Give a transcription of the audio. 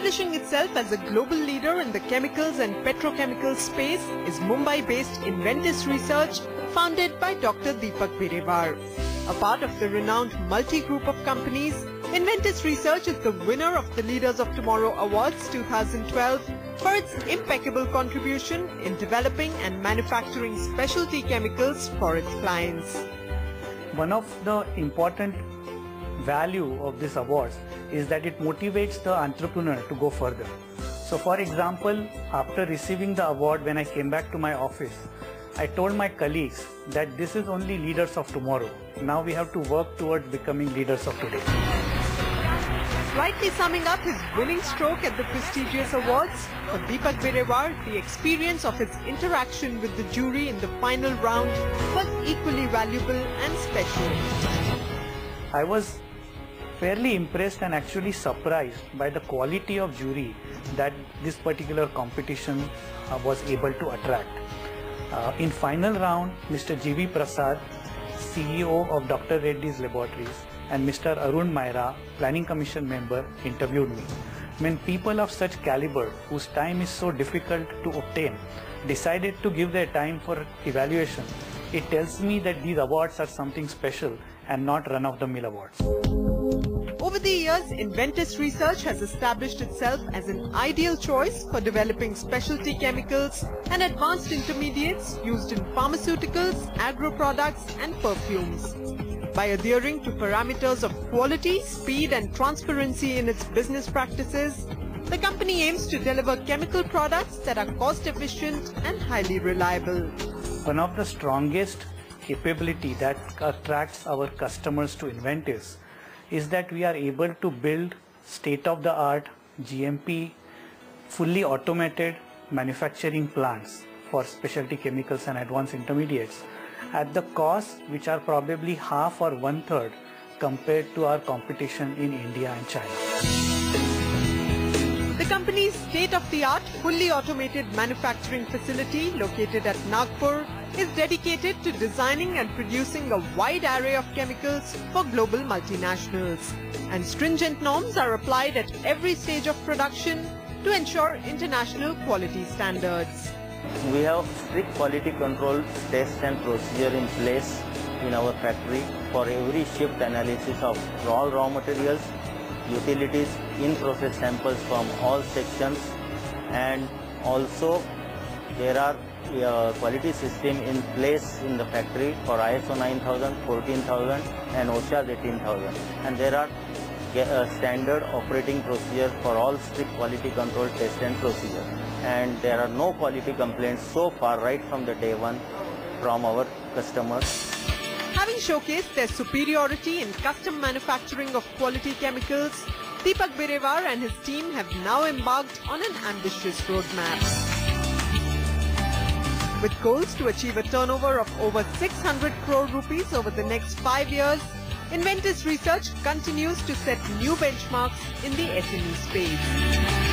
Establishing itself as a global leader in the chemicals and petrochemical space is Mumbai-based Inventis Research, founded by Dr. Deepak Birewar. A part of the renowned multi-group of companies, Inventis Research is the winner of the Leaders of Tomorrow Awards 2012 for its impeccable contribution in developing and manufacturing specialty chemicals for its clients. One of the important value of this awards is that it motivates the entrepreneur to go further. So for example, after receiving the award, when I came back to my office, I told my colleagues that this is only leaders of tomorrow. Now we have to work towards becoming leaders of today. Rightly summing up his winning stroke at the prestigious awards, for Deepak Birewar, the experience of his interaction with the jury in the final round was equally valuable and special. I was fairly impressed and actually surprised by the quality of jury that this particular competition was able to attract. In final round, Mr. G.V. Prasad, CEO of Dr. Reddy's Laboratories, and Mr. Arun Maira, Planning Commission member, interviewed me. When people of such caliber, whose time is so difficult to obtain, decided to give their time for evaluation, it tells me that these awards are something special and not run-of-the-mill awards. Over the years, Inventis Research has established itself as an ideal choice for developing specialty chemicals and advanced intermediates used in pharmaceuticals, agro-products and perfumes. By adhering to parameters of quality, speed and transparency in its business practices, the company aims to deliver chemical products that are cost-efficient and highly reliable. One of the strongest capability that attracts our customers to Inventis is that we are able to build state-of-the-art GMP, fully automated manufacturing plants for specialty chemicals and advanced intermediates at the costs which are probably half or one-third compared to our competition in India and China. The company's state-of-the-art, fully automated manufacturing facility located at Nagpur is dedicated to designing and producing a wide array of chemicals for global multinationals. And stringent norms are applied at every stage of production to ensure international quality standards. We have strict quality control test and procedure in place in our factory for every shift analysis of all raw materials, utilities, in-process samples from all sections, and also there are quality system in place in the factory for ISO 9000, 14000 and OSHA 18000, and there are standard operating procedure for all strict quality control test and procedure, and there are no quality complaints so far right from the day one from our customers. Having showcased their superiority in custom manufacturing of quality chemicals, Deepak Birewar and his team have now embarked on an ambitious roadmap. With goals to achieve a turnover of over 600 crore rupees over the next 5 years, Inventis Research continues to set new benchmarks in the SME space.